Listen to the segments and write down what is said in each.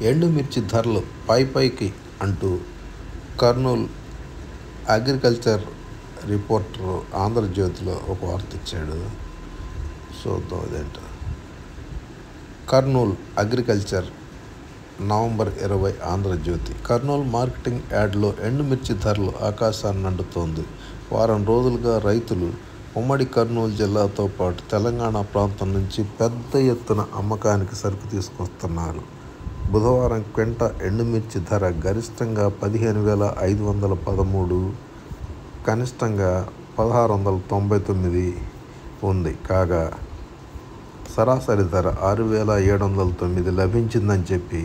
ఎండుమిర్చి ధరలు పైకి అంటూ కర్నూలు అగ్రికల్చర్ రిపోర్టర్ ఆంధ్రజ్యోతిలో ఒక వార్త ఇచ్చాడు. చూద్దాం అదేంటో. Kurnool agriculture November 20 Andhra Jyothi. Kurnool marketing యార్డ్లో ఎండుమిర్చి ధరలు ఆకాశాన్ని అంటుతోంది. వారం రోజులుగా రైతులు ఉమ్మడి కర్నూలు జిల్లాతో పాటు తెలంగాణ ప్రాంతం నుంచి పెద్ద ఎత్తున అమ్మకానికి సరుకు తీసుకొస్తున్నారు. బుధవారం క్వింట ఎండుమిర్చి ధర గరిష్టంగా 15,513, కనిష్టంగా 1,699 ఉంది. కాగా సరాసరి ధర 6,709 లభించిందని చెప్పి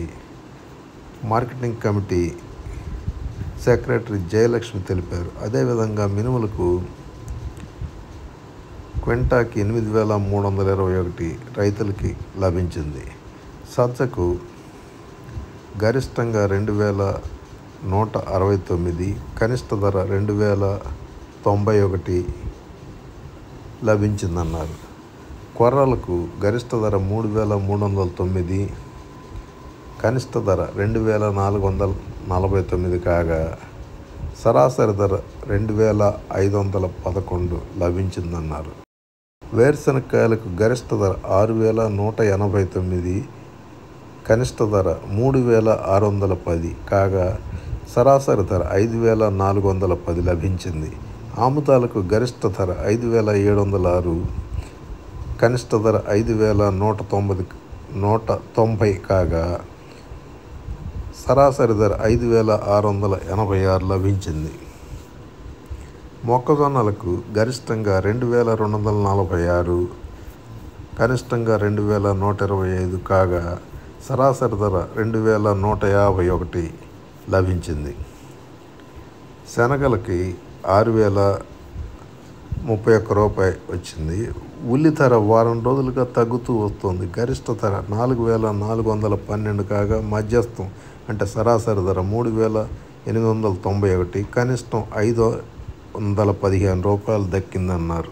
మార్కెటింగ్ కమిటీ సెక్రటరీ జయలక్ష్మి తెలిపారు. అదేవిధంగా మినుములకు క్వింటాకి 8,321 రైతులకి లభించింది. సజ్జకు గరిష్టంగా 2,169, కనిష్ట ధర 2,091 లభించిందన్నారు. కొర్రలకు గరిష్ట ధర 3,309, కనిష్ట ధర 2,449 కాగా సరాసరి ధర 2,511 లభించిందన్నారు. వేరుశనగకాయలకు గరిష్ట ధర 6,189, కనిష్ట ధర 3,610 కాగా సరాసరి ధర 5,410 లభించింది. ఆముదాలకు గరిష్ట ధర 5,706, కనిష్ట ధర 5,190 కాగా సరాసరి ధర 5,686 లభించింది. మొక్కజొన్నలకు గరిష్టంగా 2,246, కనిష్టంగా 2,125 కాగా సరాసరి ధర 2,151 లభించింది. శనగలకి 6,031 రూపాయి వచ్చింది. ఉల్లి ధర వారం రోజులుగా తగ్గుతూ వస్తుంది. గరిష్ట ధర 4,412 కాగా మధ్యస్థం అంటే సరాసరి ధర 3,891, కనిష్టం 515 రూపాయలు దక్కిందన్నారు.